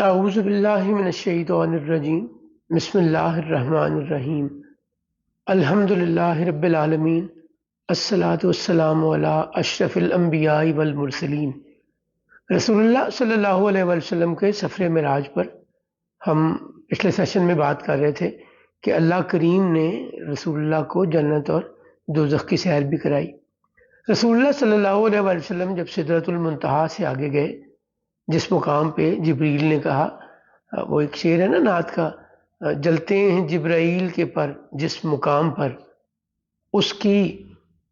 اعوذ باللہ من الشیطان الرجیم بسم اللہ الرحمن الرحیم الحمد للہ رب العالمین الصلاۃ والسلام علی اشرف الانبیاء والمرسلین۔ رسول اللہ صلی اللہ علیہ وسلم کے سفر معراج پر ہم پچھلے سیشن میں بات کر رہے تھے کہ اللہ کریم نے رسول اللہ کو جنت اور دوزخ کی سیر بھی کرائی۔ رسول اللہ صلی اللہ علیہ وسلم جب سدرۃ المنتہا سے آگے گئے، جس مقام پہ جبریل نے کہا، وہ ایک شعر ہے نا نعت کا، جلتے ہیں جبرائیل کے پر جس مقام پر اس کی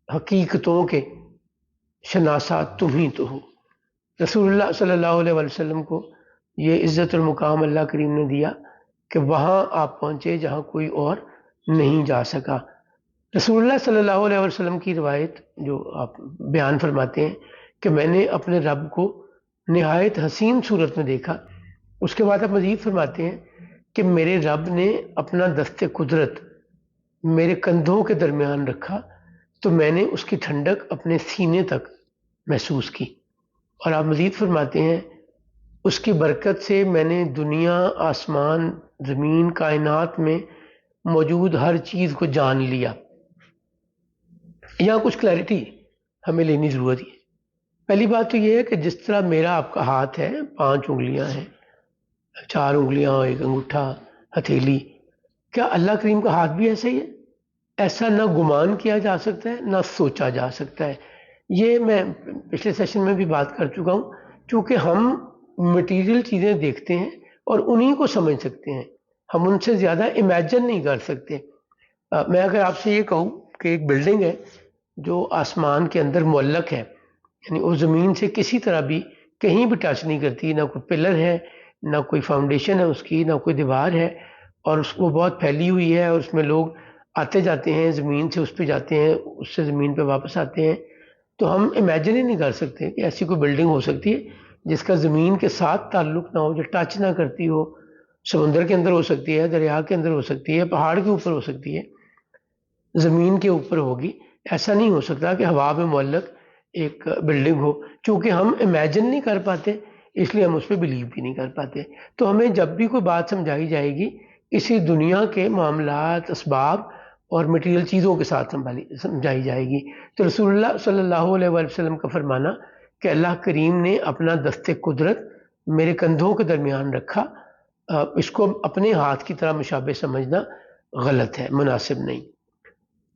حقیقتوں کے شناسا تم ہی تو ہو۔ رسول اللہ صلی اللہ علیہ وسلم کو یہ عزت المقام اللہ کریم نے دیا کہ وہاں آپ پہنچے جہاں کوئی اور نہیں جا سکا۔ رسول اللہ صلی اللہ علیہ وسلم کی روایت جو آپ بیان فرماتے ہیں کہ میں نے اپنے رب کو نہایت حسین صورت میں دیکھا۔ اس کے بعد آپ مزید فرماتے ہیں کہ میرے رب نے اپنا دست قدرت میرے کندھوں کے درمیان رکھا تو میں نے اس کی ٹھنڈک اپنے سینے تک محسوس کی۔ اور آپ مزید فرماتے ہیں اس کی برکت سے میں نے دنیا، آسمان، زمین، کائنات میں موجود ہر چیز کو جان لیا۔ یہاں کچھ کلیئرٹی ہمیں لینی ضرورت ہے۔ پہلی بات تو یہ ہے کہ جس طرح میرا آپ کا ہاتھ ہے، 5 انگلیاں ہیں، 4 انگلیاں، ایک انگوٹھا، ہتھیلی، کیا اللہ کریم کا ہاتھ بھی ایسا ہی ہے؟ ایسا نہ گمان کیا جا سکتا ہے، نہ سوچا جا سکتا ہے۔ یہ میں پچھلے سیشن میں بھی بات کر چکا ہوں، چونکہ ہم مٹیریل چیزیں دیکھتے ہیں اور انہی کو سمجھ سکتے ہیں، ہم ان سے زیادہ امیجن نہیں کر سکتے۔ میں اگر آپ سے یہ کہوں کہ ایک بلڈنگ ہے جو آسمان کے اندر معلق ہے، یعنی وہ زمین سے کسی طرح بھی کہیں بھی ٹچ نہیں کرتی، نہ کوئی پلر ہے، نہ کوئی فاؤنڈیشن ہے اس کی، نہ کوئی دیوار ہے، اور اس کو بہت پھیلی ہوئی ہے، اور اس میں لوگ آتے جاتے ہیں، زمین سے اس پہ جاتے ہیں، اس سے زمین پہ واپس آتے ہیں، تو ہم امیجن ہی نہیں کر سکتے کہ ایسی کوئی بلڈنگ ہو سکتی ہے جس کا زمین کے ساتھ تعلق نہ ہو، جو ٹچ نہ کرتی ہو۔ سمندر کے اندر ہو سکتی ہے، دریا کے اندر ہو سکتی ہے، پہاڑ کے اوپر ہو سکتی ہے، زمین کے اوپر ہوگی۔ ایسا نہیں ہو سکتا کہ ہوا میں معلق ایک بلڈنگ ہو۔ چونکہ ہم امیجن نہیں کر پاتے، اس لیے ہم اس پہ بلیو بھی نہیں کر پاتے۔ تو ہمیں جب بھی کوئی بات سمجھائی جائے گی، اسی دنیا کے معاملات، اسباب اور مٹیریل چیزوں کے ساتھ سمجھائی جائے گی۔ تو رسول اللہ صلی اللہ علیہ وسلم کا فرمانا کہ اللہ کریم نے اپنا دست قدرت میرے کندھوں کے درمیان رکھا، اس کو اپنے ہاتھ کی طرح مشابہ سمجھنا غلط ہے، مناسب نہیں۔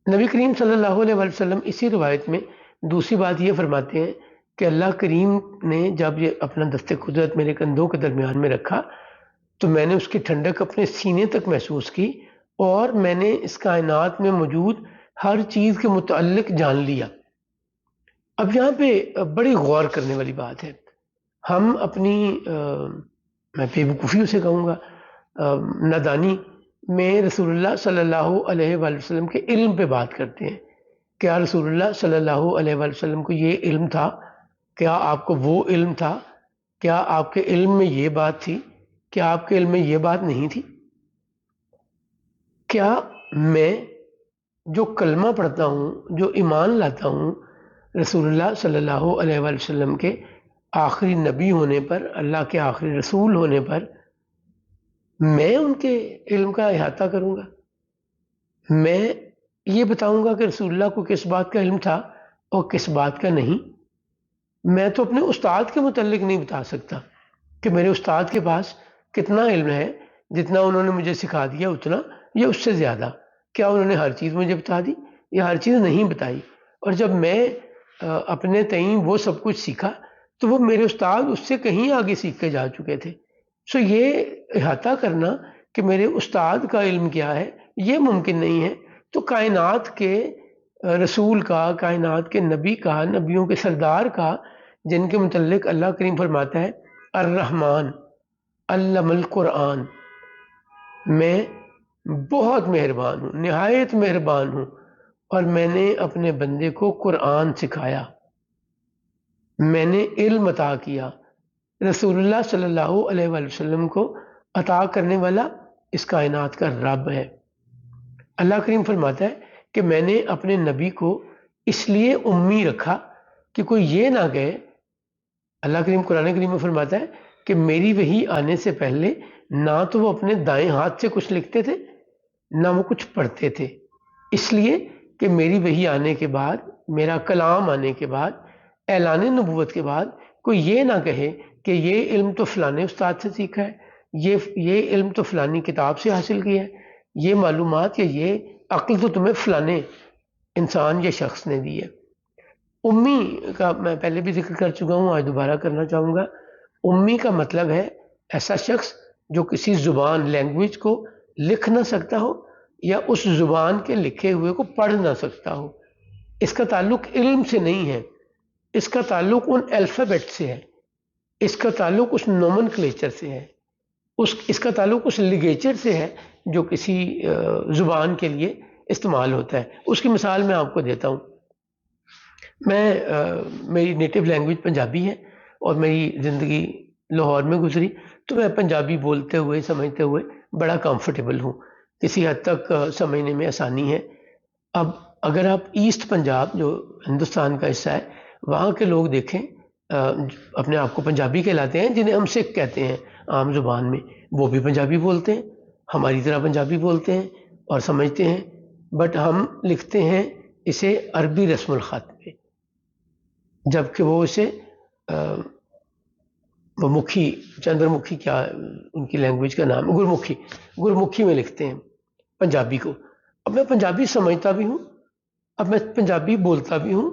نبی کریم صلی اللہ علیہ وسلم اسی روایت میں دوسری بات یہ فرماتے ہیں کہ اللہ کریم نے جب یہ اپنا دست قدرت میرے کندھوں کے درمیان میں رکھا تو میں نے اس کی ٹھنڈک اپنے سینے تک محسوس کی، اور میں نے اس کائنات میں موجود ہر چیز کے متعلق جان لیا۔ اب یہاں پہ بڑی غور کرنے والی بات ہے۔ ہم اپنی میں بے وقوفی سے کہوں گا، نادانی میں رسول اللہ صلی اللہ علیہ وسلم کے علم پہ بات کرتے ہیں۔ کیا رسول اللہ صلی اللہ علیہ وسلم کو یہ علم تھا؟ کیا آپ کو وہ علم تھا؟ کیا آپ کے علم میں یہ بات تھی؟ کیا آپ کے علم میں یہ بات نہیں تھی؟ کیا میں جو کلمہ پڑھتا ہوں، جو ایمان لاتا ہوں رسول اللہ صلی اللہ علیہ وسلم کے آخری نبی ہونے پر، اللہ کے آخری رسول ہونے پر، میں ان کے علم کا احاطہ کروں گا؟ میں یہ بتاؤں گا کہ رسول اللہ کو کس بات کا علم تھا اور کس بات کا نہیں؟ میں تو اپنے استاد کے متعلق نہیں بتا سکتا کہ میرے استاد کے پاس کتنا علم ہے، جتنا انہوں نے مجھے سکھا دیا اتنا یا اس سے زیادہ۔ کیا انہوں نے ہر چیز مجھے بتا دی یا ہر چیز نہیں بتائی؟ اور جب میں اپنے تئیں وہ سب کچھ سیکھا تو وہ میرے استاد اس سے کہیں آگے سیکھ کے جا چکے تھے۔ سو یہ احاطہ کرنا کہ میرے استاد کا علم کیا ہے، یہ ممکن نہیں ہے۔ تو کائنات کے رسول کا، کائنات کے نبی کا، نبیوں کے سردار کا، جن کے متعلق اللہ کریم فرماتا ہے الرحمن علم القرآن، میں بہت مہربان ہوں، نہایت مہربان ہوں، اور میں نے اپنے بندے کو قرآن سکھایا، میں نے علم عطا کیا۔ رسول اللہ صلی اللہ علیہ وسلم کو عطا کرنے والا اس کائنات کا رب ہے۔ اللہ کریم فرماتا ہے کہ میں نے اپنے نبی کو اس لیے امی رکھا کہ کوئی یہ نہ کہے اللہ کریم قرآن کریم میں فرماتا ہے کہ میری وحی آنے سے پہلے نہ تو وہ اپنے دائیں ہاتھ سے کچھ لکھتے تھے نہ وہ کچھ پڑھتے تھے، اس لیے کہ میری وحی آنے کے بعد، میرا کلام آنے کے بعد، اعلان نبوت کے بعد کوئی یہ نہ کہے کہ یہ علم تو فلانے استاد سے سیکھا ہے، یہ علم تو فلانی کتاب سے حاصل کیا ہے، یہ معلومات یا یہ عقل تو تمہیں فلانے انسان یا شخص نے دی ہے۔ امی کا میں پہلے بھی ذکر کر چکا ہوں، آج دوبارہ کرنا چاہوں گا۔ امی کا مطلب ہے ایسا شخص جو کسی زبان لینگویج کو لکھ نہ سکتا ہو یا اس زبان کے لکھے ہوئے کو پڑھ نہ سکتا ہو۔ اس کا تعلق علم سے نہیں ہے، اس کا تعلق ان الفابیٹ سے ہے، اس کا تعلق اس نومنکلیچر سے ہے، اس کا تعلق اس لگیچر سے ہے جو کسی زبان کے لیے استعمال ہوتا ہے۔ اس کی مثال میں آپ کو دیتا ہوں۔ میری نیٹو لینگویج پنجابی ہے اور میری زندگی لاہور میں گزری، تو میں پنجابی بولتے ہوئے سمجھتے ہوئے بڑا کمفرٹیبل ہوں، کسی حد تک سمجھنے میں آسانی ہے۔ اب اگر آپ ایسٹ پنجاب جو ہندوستان کا حصہ ہے وہاں کے لوگ دیکھیں، اپنے آپ کو پنجابی کہلاتے ہیں، جنہیں ہم سکھ کہتے ہیں عام زبان میں، وہ بھی پنجابی بولتے ہیں، ہماری طرح پنجابی بولتے ہیں اور سمجھتے ہیں، بٹ ہم لکھتے ہیں اسے عربی رسم الخط میں، جبکہ وہ اسے وہ مکھی، چندر مکھی، کیا ان کی لینگویج کا نام ہے، گرمکھی میں لکھتے ہیں پنجابی کو۔ اب میں پنجابی سمجھتا بھی ہوں، اب میں پنجابی بولتا بھی ہوں،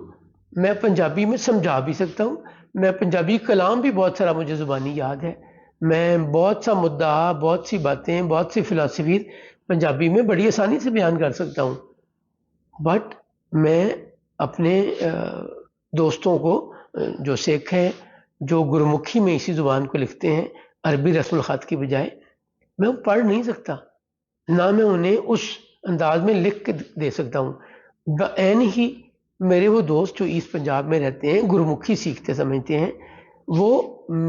میں پنجابی میں سمجھا بھی سکتا ہوں، میں پنجابی کلام بھی بہت سارا مجھے زبانی یاد ہے، میں بہت سا مدعا، بہت سی باتیں، بہت سی فلاسفیز پنجابی میں بڑی آسانی سے بیان کر سکتا ہوں۔ بٹ میں اپنے دوستوں کو جو سکھ ہیں، جو گرمکھی میں اسی زبان کو لکھتے ہیں عربی رسم الخط کی بجائے، میں وہ پڑھ نہیں سکتا، نہ میں انہیں اس انداز میں لکھ کے دے سکتا ہوں۔ بعین ہی میرے وہ دوست جو ایسٹ پنجاب میں رہتے ہیں، گرمکھی سیکھتے سمجھتے ہیں، وہ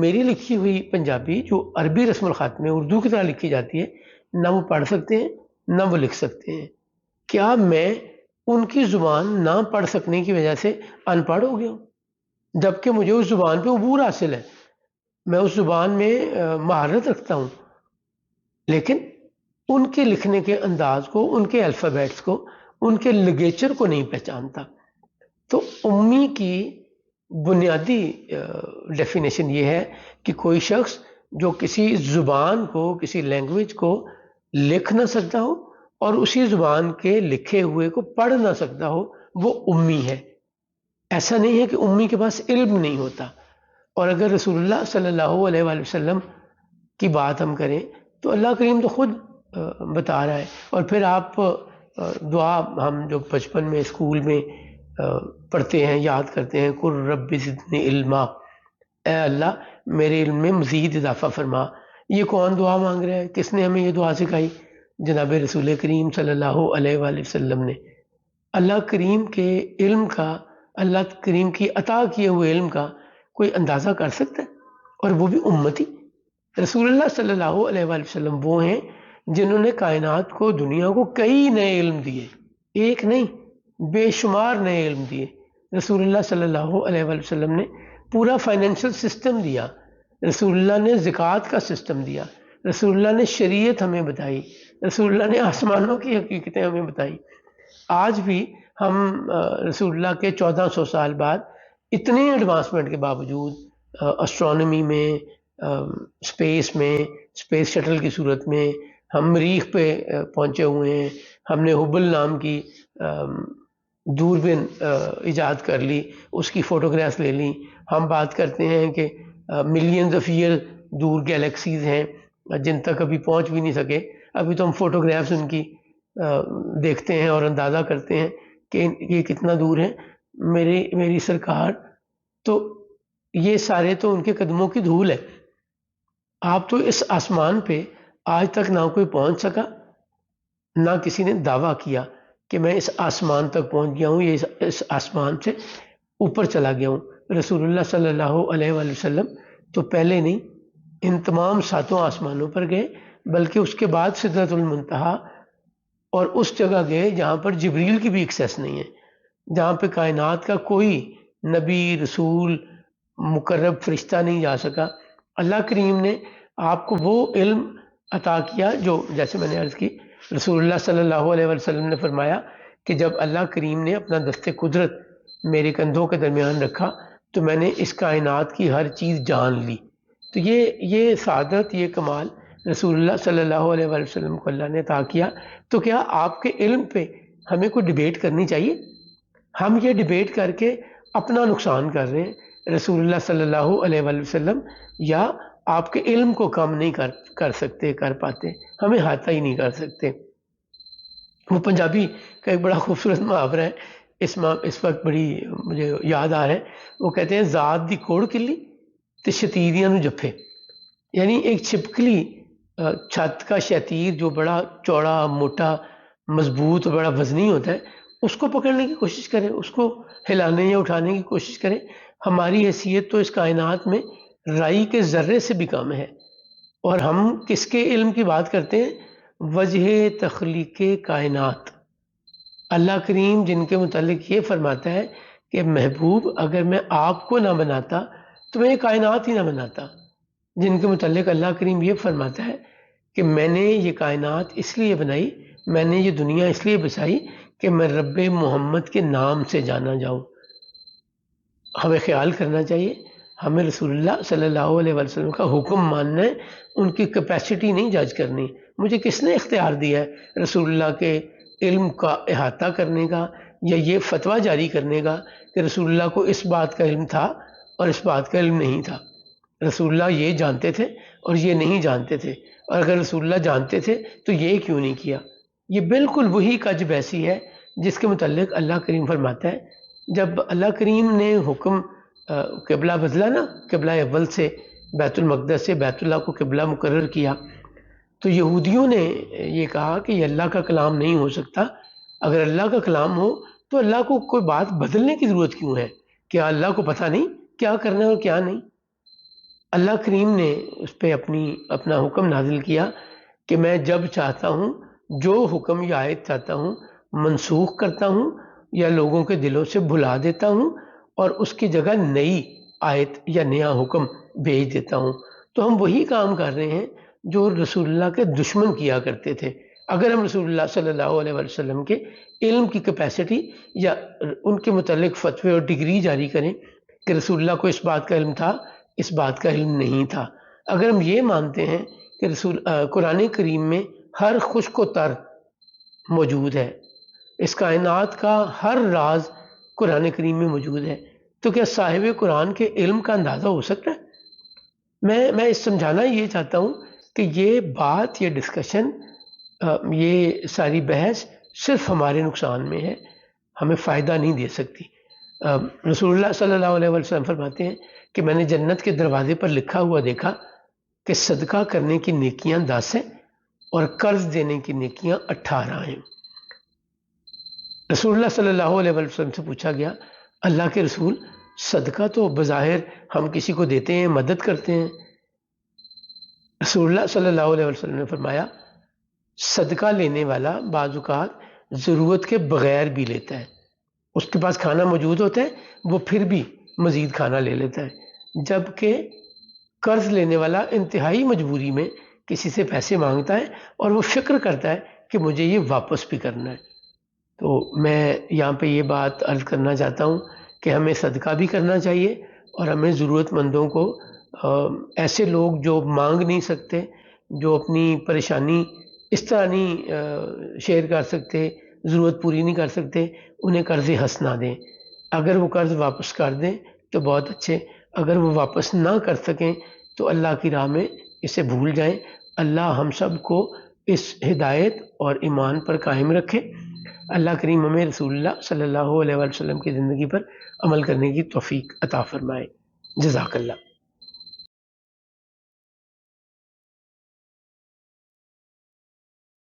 میری لکھی ہوئی پنجابی جو عربی رسم الخط میں اردو کی طرح لکھی جاتی ہے، نہ وہ پڑھ سکتے ہیں نہ وہ لکھ سکتے ہیں۔ کیا میں ان کی زبان نہ پڑھ سکنے کی وجہ سے ان پڑھ ہو گیا ہوں؟ جبکہ مجھے اس زبان پہ عبور حاصل ہے، میں اس زبان میں مہارت رکھتا ہوں، لیکن ان کے لکھنے کے انداز کو، ان کے الفابیٹس کو، ان کے لگیچر کو نہیں پہچانتا۔ تو امی کی بنیادی ڈیفینیشن یہ ہے کہ کوئی شخص جو کسی زبان کو، کسی لینگویج کو لکھ نہ سکتا ہو اور اسی زبان کے لکھے ہوئے کو پڑھ نہ سکتا ہو، وہ امی ہے۔ ایسا نہیں ہے کہ امی کے پاس علم نہیں ہوتا۔ اور اگر رسول اللہ صلی اللہ علیہ وآلہ وسلم کی بات ہم کریں تو اللہ کریم تو خود بتا رہا ہے، اور پھر آپ دعا ہم جو بچپن میں اسکول میں پڑھتے ہیں، یاد کرتے ہیں، قل رب زدنی علما، اے اللہ میرے علم میں مزید اضافہ فرما۔ یہ کون دعا مانگ رہا ہے؟ کس نے ہمیں یہ دعا سکھائی؟ جناب رسول کریم صلی اللہ علیہ وآلہ وسلم نے۔ اللہ کریم کے علم کا، اللہ کریم کی عطا کیے ہوئے علم کا کوئی اندازہ کر سکتا ہے؟ اور وہ بھی امتی۔ رسول اللہ صلی اللہ علیہ وآلہ وسلم وہ ہیں جنہوں نے کائنات کو، دنیا کو کئی نئے علم دیے، ایک نہیں بے شمار نئے علم دیے۔ رسول اللہ صلی اللہ علیہ وآلہ وسلم نے پورا فائنینشل سسٹم دیا، رسول اللہ نے زکوٰۃ کا سسٹم دیا، رسول اللہ نے شریعت ہمیں بتائی، رسول اللہ نے آسمانوں کی حقیقتیں ہمیں بتائی۔ آج بھی ہم رسول اللہ کے 1400 سال بعد اتنے ایڈوانسمنٹ کے باوجود اسٹرانومی میں، اسپیس میں، اسپیس شٹل کی صورت میں ہم مریخ پہ پہنچے ہوئے ہیں، ہم نے ہبل نام کی دوربین ایجاد کر لی، اس کی فوٹوگرافس لے لی۔ ہم بات کرتے ہیں کہ ملینز آف ایئر دور گیلیکسیز ہیں جن تک ابھی پہنچ بھی نہیں سکے، ابھی تو ہم فوٹوگرافس ان کی دیکھتے ہیں اور اندازہ کرتے ہیں کہ یہ کتنا دور ہے۔ میری سرکار تو یہ سارے تو ان کے قدموں کی دھول ہے۔ آپ تو اس آسمان پہ آج تک نہ کوئی پہنچ سکا، نہ کسی نے دعویٰ کیا کہ میں اس آسمان تک پہنچ گیا ہوں، یہ اس آسمان سے اوپر چلا گیا ہوں۔ رسول اللہ صلی اللہ علیہ وآلہ وسلم تو پہلے نہیں، ان تمام 7 آسمانوں پر گئے، بلکہ اس کے بعد سدرۃ المنتہا اور اس جگہ گئے جہاں پر جبریل کی بھی ایکسیس نہیں ہے، جہاں پہ کائنات کا کوئی نبی، رسول، مقرب فرشتہ نہیں جا سکا. اللہ کریم نے آپ کو وہ علم عطا کیا جو جیسے میں نے عرض کی رسول اللہ صلی اللہ علیہ وسلم نے فرمایا کہ جب اللہ کریم نے اپنا دست قدرت میرے کندھوں کے درمیان رکھا تو میں نے اس کائنات کی ہر چیز جان لی. تو یہ سعادت، یہ کمال رسول اللہ صلی اللہ علیہ وسلم کو اللہ نے عطا کیا. تو کیا آپ کے علم پہ ہمیں کوئی ڈبیٹ کرنی چاہیے؟ ہم یہ ڈبیٹ کر کے اپنا نقصان کر رہے ہیں. رسول اللہ صلی اللہ علیہ وسلم یا آپ کے علم کو کم نہیں کر پاتے، ہمیں احاطہ ہی نہیں کر سکتے. وہ پنجابی کا ایک بڑا خوبصورت محاورہ ہے، اس وقت بڑی مجھے یاد آ رہا ہے. وہ کہتے ہیں ذات دی کوڑ کلی تے شتیریاں نو جفے. یعنی ایک چھپکلی چھت کا شتیر جو بڑا چوڑا، موٹا، مضبوط، بڑا وزنی ہوتا ہے، اس کو پکڑنے کی کوشش کریں، اس کو ہلانے یا اٹھانے کی کوشش کریں. ہماری حیثیت تو اس کائنات میں رائی کے ذرے سے بھی کم ہے. اور ہم کس کے علم کی بات کرتے ہیں؟ وجہ تخلیق کائنات. اللہ کریم جن کے متعلق یہ فرماتا ہے کہ محبوب اگر میں آپ کو نہ بناتا تو میں یہ کائنات ہی نہ بناتا. جن کے متعلق اللہ کریم یہ فرماتا ہے کہ میں نے یہ کائنات اس لیے بنائی، میں نے یہ دنیا اس لیے بسائی کہ میں رب محمد کے نام سے جانا جاؤں. ہمیں خیال کرنا چاہیے، ہمیں رسول اللہ صلی اللہ علیہ وسلم کا حکم ماننا ہے، ان کی کیپیسٹی نہیں جج کرنی. مجھے کس نے اختیار دیا ہے رسول اللہ کے علم کا احاطہ کرنے کا یا یہ فتویٰ جاری کرنے کا کہ رسول اللہ کو اس بات کا علم تھا اور اس بات کا علم نہیں تھا. رسول اللہ یہ جانتے تھے اور یہ نہیں جانتے تھے، اور اگر رسول اللہ جانتے تھے تو یہ کیوں نہیں کیا؟ یہ بالکل وہی کج بیسی ہے جس کے متعلق اللہ کریم فرماتا ہے جب اللہ کریم نے حکم قبلہ بدلا نا، قبلہ اول سے بیت المقدس سے بیت اللہ کو قبلہ مقرر کیا، تو یہودیوں نے یہ کہا کہ یہ اللہ کا کلام نہیں ہو سکتا. اگر اللہ کا کلام ہو تو اللہ کو کوئی بات بدلنے کی ضرورت کیوں ہے؟ کیا اللہ کو پتہ نہیں کیا کرنا ہے اور کیا نہیں؟ اللہ کریم نے اس پہ اپنا حکم نازل کیا کہ میں جب چاہتا ہوں جو حکم یا آیت چاہتا ہوں منسوخ کرتا ہوں یا لوگوں کے دلوں سے بھلا دیتا ہوں اور اس کی جگہ نئی آیت یا نیا حکم بھیج دیتا ہوں. تو ہم وہی کام کر رہے ہیں جو رسول اللہ کے دشمن کیا کرتے تھے. اگر ہم رسول اللہ صلی اللہ علیہ وسلم کے علم کی کیپیسٹی یا ان کے متعلق فتوے اور ڈگری جاری کریں کہ رسول اللہ کو اس بات کا علم تھا، اس بات کا علم نہیں تھا، اگر ہم یہ مانتے ہیں کہ قرآن کریم میں ہر خشک و تر موجود ہے، اس کائنات کا ہر راز قرآن کریم میں موجود ہے، تو کیا صاحب قرآن کے علم کا اندازہ ہو سکتا ہے؟ میں سمجھانا یہ چاہتا ہوں کہ یہ بات، یہ ڈسکشن، یہ ساری بحث صرف ہمارے نقصان میں ہے، ہمیں فائدہ نہیں دے سکتی. رسول اللہ صلی اللہ علیہ وسلم فرماتے ہیں کہ میں نے جنت کے دروازے پر لکھا ہوا دیکھا کہ صدقہ کرنے کی نیکیاں 10 ہیں اور قرض دینے کی نیکیاں 18 ہیں. رسول اللہ صلی اللہ علیہ وسلم سے پوچھا گیا اللہ کے رسول، صدقہ تو بظاہر ہم کسی کو دیتے ہیں، مدد کرتے ہیں. رسول اللہ صلی اللہ علیہ وسلم نے فرمایا صدقہ لینے والا بعض اوقات ضرورت کے بغیر بھی لیتا ہے. اس کے پاس کھانا موجود ہوتا ہے، وہ پھر بھی مزید کھانا لے لیتا ہے، جبکہ قرض لینے والا انتہائی مجبوری میں کسی سے پیسے مانگتا ہے اور وہ فکر کرتا ہے کہ مجھے یہ واپس بھی کرنا ہے. تو میں یہاں پہ یہ بات عرض کرنا چاہتا ہوں کہ ہمیں صدقہ بھی کرنا چاہیے اور ہمیں ضرورت مندوں کو، ایسے لوگ جو مانگ نہیں سکتے، جو اپنی پریشانی اس طرح نہیں شیئر کر سکتے، ضرورت پوری نہیں کر سکتے، انہیں قرض حسنہ دیں. اگر وہ قرض واپس کر دیں تو بہت اچھے، اگر وہ واپس نہ کر سکیں تو اللہ کی راہ میں اسے بھول جائیں. اللہ ہم سب کو اس ہدایت اور ایمان پر قائم رکھے. اللہ کریم ہمیں رسول اللہ صلی اللہ علیہ وسلم کی زندگی پر عمل کرنے کی توفیق عطا فرمائے. جزاک اللہ.